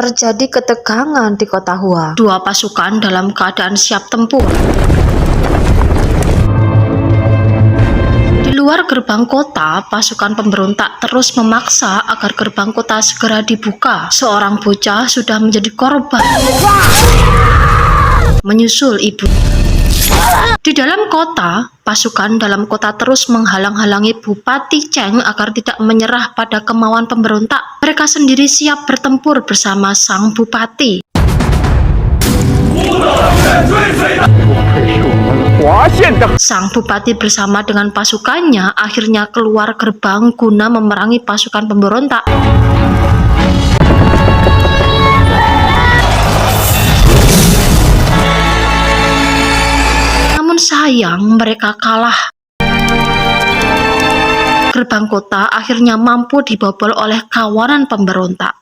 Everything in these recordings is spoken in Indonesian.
terjadi ketegangan di kota Hua. Dua pasukan dalam keadaan siap tempur. Di luar gerbang kota, pasukan pemberontak terus memaksa agar gerbang kota segera dibuka. Seorang bocah sudah menjadi korban, menyusul ibu. Di dalam kota, pasukan dalam kota terus menghalang-halangi Bupati Cheng agar tidak menyerah pada kemauan pemberontak. Mereka sendiri siap bertempur bersama sang bupati. Sang bupati bersama dengan pasukannya akhirnya keluar gerbang guna memerangi pasukan pemberontak. Sayang, mereka kalah. Gerbang kota akhirnya mampu dibobol oleh kawanan pemberontak.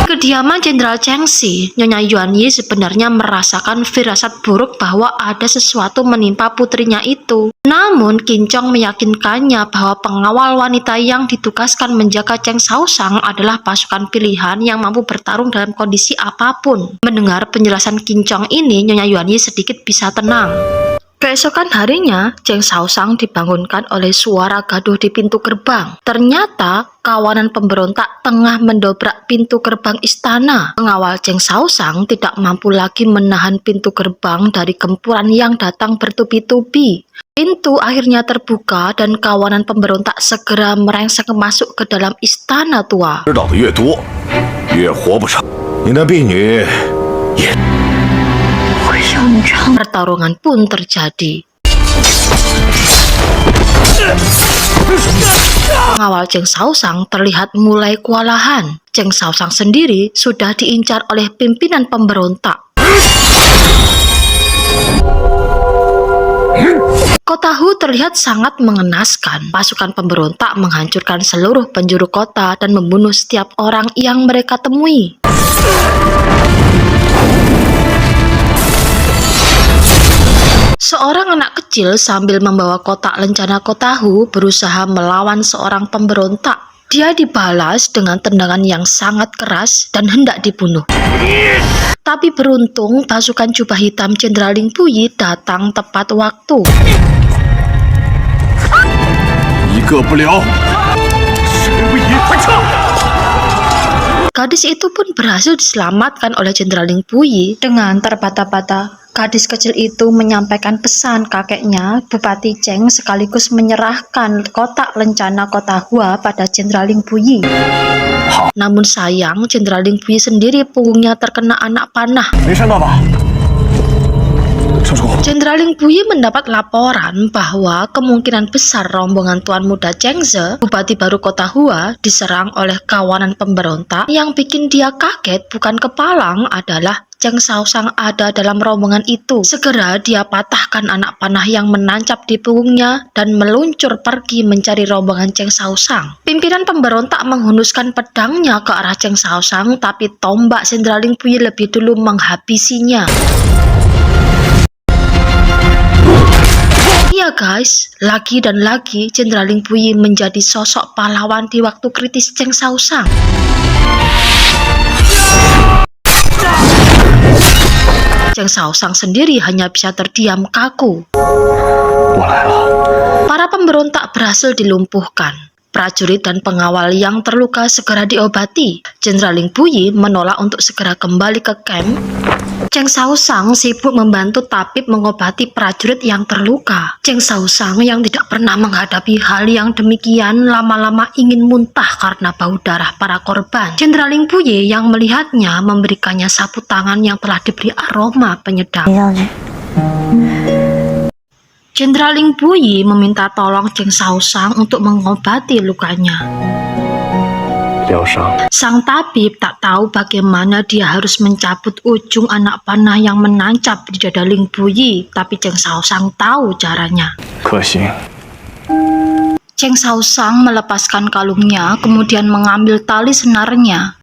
Di kediaman Jenderal Cheng Xi, Nyonya Yuan Yi sebenarnya merasakan firasat buruk bahwa ada sesuatu menimpa putrinya itu. Namun, Kincong meyakinkannya bahwa pengawal wanita yang ditugaskan menjaga Cheng Shaoshang adalah pasukan pilihan yang mampu bertarung dalam kondisi apapun. Mendengar penjelasan Kincong ini, Nyonya Yuan Yi sedikit bisa tenang. Keesokan harinya, Cheng Shaoshang dibangunkan oleh suara gaduh di pintu gerbang. Ternyata, kawanan pemberontak tengah mendobrak pintu gerbang istana. Pengawal Cheng Shaoshang tidak mampu lagi menahan pintu gerbang dari gempuran yang datang bertubi-tubi. Pintu akhirnya terbuka dan kawanan pemberontak segera merengsek masuk ke dalam istana tua. Pertarungan pun terjadi. Pengawal Cheng Shaoshang terlihat mulai kewalahan. Cheng Shaoshang sendiri sudah diincar oleh pimpinan pemberontak. Kota Hu terlihat sangat mengenaskan. Pasukan pemberontak menghancurkan seluruh penjuru kota dan membunuh setiap orang yang mereka temui. Seorang anak kecil sambil membawa kotak lencana kota Hu berusaha melawan seorang pemberontak. Dia dibalas dengan tendangan yang sangat keras dan hendak dibunuh. Tapi beruntung pasukan jubah hitam Jenderal Lin Puyi datang tepat waktu. Gadis itu pun berhasil diselamatkan oleh Jenderal Lin Puyi. Dengan terbata-bata, gadis kecil itu menyampaikan pesan kakeknya, Bupati Cheng, sekaligus menyerahkan kotak lencana kota Hua pada Jenderal Lin Puyi. Namun sayang, Jenderal Lin Puyi sendiri punggungnya terkena anak panah. Jenderal Lin Puyi mendapat laporan bahwa kemungkinan besar rombongan Tuan Muda Cheng Ze, Bupati baru kota Hua, diserang oleh kawanan pemberontak. Yang bikin dia kaget bukan kepalang adalah Cheng Shaoshang ada dalam rombongan itu. Segera dia patahkan anak panah yang menancap di punggungnya dan meluncur pergi mencari rombongan Cheng Shaoshang. Pimpinan pemberontak menghunuskan pedangnya ke arah Cheng Shaoshang, tapi tombak Jenderal Lin Puyi lebih dulu menghabisinya. Iya guys, lagi dan lagi Jenderal Lin Puyi menjadi sosok pahlawan di waktu kritis Cheng Shaoshang. Cheng Shaoshang sendiri hanya bisa terdiam kaku. Para pemberontak berhasil dilumpuhkan. Prajurit dan pengawal yang terluka segera diobati. Jenderal Lin Puyi menolak untuk segera kembali ke camp. Cheng Shaoshang sibuk membantu tabib mengobati prajurit yang terluka. Cheng Shaoshang yang tidak pernah menghadapi hal yang demikian lama-lama ingin muntah karena bau darah para korban. Jenderal Lin Puyi yang melihatnya memberikannya sapu tangan yang telah diberi aroma penyedap. Jenderal Lin Puyi meminta tolong Cheng Shaoshang untuk mengobati lukanya. Sang tabib tak tahu bagaimana dia harus mencabut ujung anak panah yang menancap di dada Lin Puyi, tapi Cheng Shaoshang tahu caranya. Cheng Shaoshang melepaskan kalungnya, kemudian mengambil tali senarnya.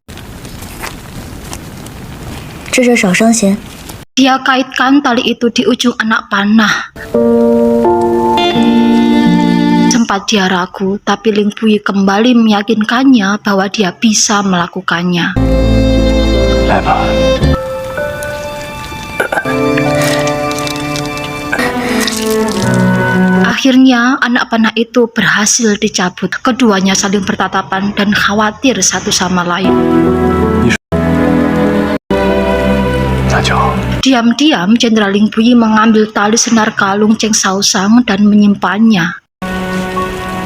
Dia kaitkan tali itu di ujung anak panah. sempat dia ragu, tapi Ling Puyi kembali meyakinkannya bahwa dia bisa melakukannya. Akhirnya anak panah itu berhasil dicabut. Keduanya saling bertatapan dan khawatir satu sama lain. Diam-diam Jenderal Ling Puyi mengambil tali senar kalung Cheng Shaoshang dan menyimpannya.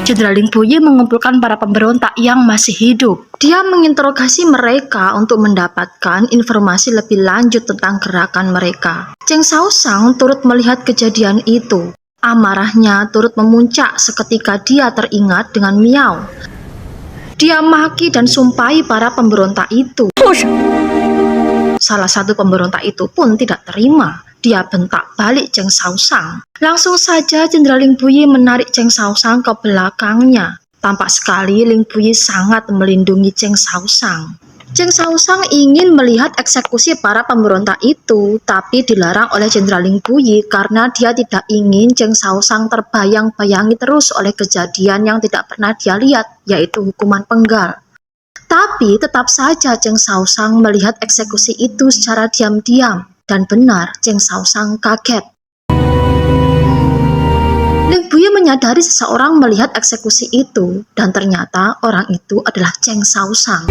Jenderal Ling Puyi mengumpulkan para pemberontak yang masih hidup. Dia menginterogasi mereka untuk mendapatkan informasi lebih lanjut tentang gerakan mereka. Cheng Shaoshang turut melihat kejadian itu. Amarahnya turut memuncak seketika dia teringat dengan Miao. Dia maki dan sumpahi para pemberontak itu. Salah satu pemberontak itu pun tidak terima. Dia bentak balik Cheng Shaoshang. Langsung saja Jenderal Ling Puyi menarik Cheng Shaoshang ke belakangnya. Tampak sekali Ling Puyi sangat melindungi Cheng Shaoshang. Cheng Shaoshang ingin melihat eksekusi para pemberontak itu, tapi dilarang oleh Jenderal Ling Puyi karena dia tidak ingin Cheng Shaoshang terbayang-bayangi terus oleh kejadian yang tidak pernah dia lihat, yaitu hukuman penggal. Tapi tetap saja Cheng Shaoshang melihat eksekusi itu secara diam-diam, dan benar Cheng Shaoshang kaget. Ling Puyi menyadari seseorang melihat eksekusi itu, dan ternyata orang itu adalah Cheng Shaoshang.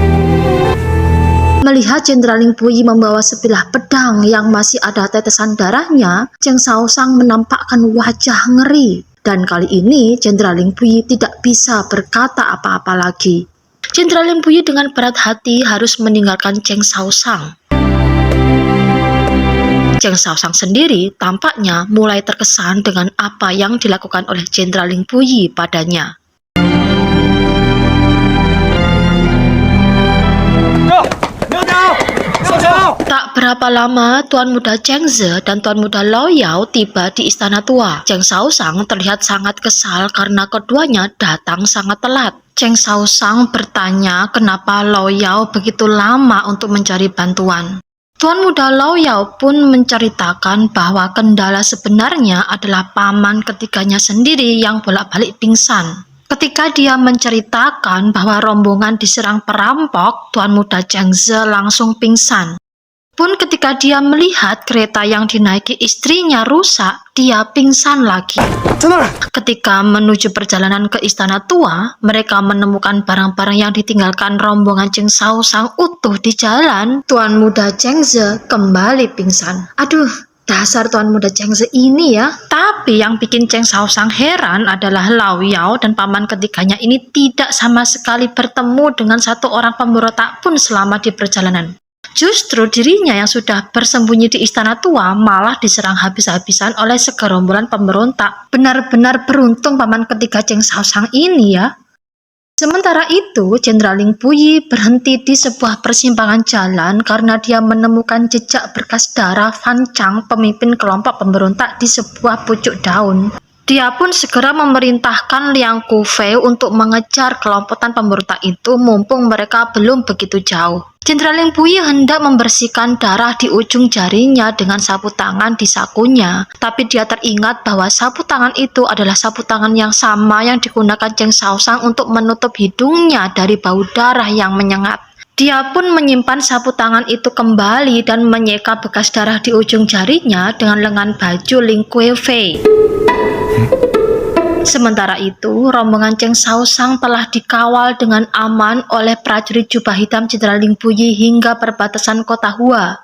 Melihat Jenderal Ling Puyi membawa sebilah pedang yang masih ada tetesan darahnya, Cheng Shaoshang menampakkan wajah ngeri. Dan kali ini Jenderal Ling Puyi tidak bisa berkata apa-apa lagi. Jenderal Ling Puyi dengan berat hati harus meninggalkan Cheng Shaoshang. Cheng Shaoshang sendiri tampaknya mulai terkesan dengan apa yang dilakukan oleh Jenderal Ling Puyi padanya. Tak berapa lama, Tuan Muda Cheng Ze dan Tuan Muda Lao Yao tiba di Istana Tua. Cheng Shaoshang terlihat sangat kesal karena keduanya datang sangat telat. Cheng Shaoshang bertanya kenapa Lao Yao begitu lama untuk mencari bantuan. Tuan Muda Lao Yao pun menceritakan bahwa kendala sebenarnya adalah paman ketiganya sendiri yang bolak-balik pingsan. Ketika dia menceritakan bahwa rombongan diserang perampok, Tuan Muda Cheng Ze langsung pingsan. Pun ketika dia melihat kereta yang dinaiki istrinya rusak, dia pingsan lagi. Ketika menuju perjalanan ke Istana Tua, mereka menemukan barang-barang yang ditinggalkan rombongan Cheng Shaoshang utuh di jalan. Tuan Muda Cheng Ze kembali pingsan. Aduh, dasar Tuan Muda Cheng Ze ini ya. Tapi yang bikin Cheng Shaoshang heran adalah Lao Yao dan paman ketiganya ini tidak sama sekali bertemu dengan satu orang pemberontak pun selama di perjalanan. Justru dirinya yang sudah bersembunyi di Istana Tua malah diserang habis-habisan oleh segerombolan pemberontak. Benar-benar beruntung paman ketiga Cheng Shaoshang ini ya. Sementara itu, Jenderal Ling Puyi berhenti di sebuah persimpangan jalan karena dia menemukan jejak berkas darah Fan Chang, pemimpin kelompok pemberontak, di sebuah pucuk daun. Dia pun segera memerintahkan Liang Kufei untuk mengejar kelompokan pemberontak itu mumpung mereka belum begitu jauh. Jenderal Ling Puyi hendak membersihkan darah di ujung jarinya dengan sapu tangan di sakunya, tapi dia teringat bahwa sapu tangan itu adalah sapu tangan yang sama yang digunakan Cheng Shaoshang untuk menutup hidungnya dari bau darah yang menyengat. Dia pun menyimpan sapu tangan itu kembali dan menyeka bekas darah di ujung jarinya dengan lengan baju Ling Kufei. Sementara itu, rombongan Cheng Shaoshang telah dikawal dengan aman oleh prajurit jubah hitam Jenderal Ling Puyi hingga perbatasan kota Hua.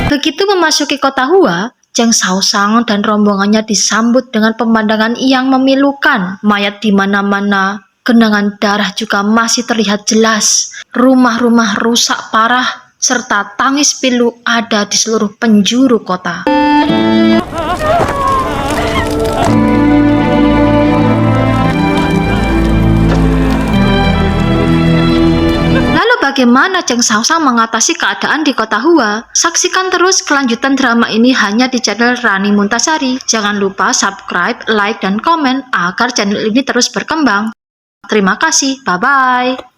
Begitu memasuki kota Hua, Cheng Shaoshang dan rombongannya disambut dengan pemandangan yang memilukan. Mayat di mana-mana, genangan darah juga masih terlihat jelas. Rumah-rumah rusak parah, serta tangis pilu ada di seluruh penjuru kota. Lalu bagaimana Cheng Shaoshang mengatasi keadaan di kota Hua? Saksikan terus kelanjutan drama ini hanya di channel Rani Muntasari. Jangan lupa subscribe, like, dan komen agar channel ini terus berkembang. Terima kasih, bye-bye.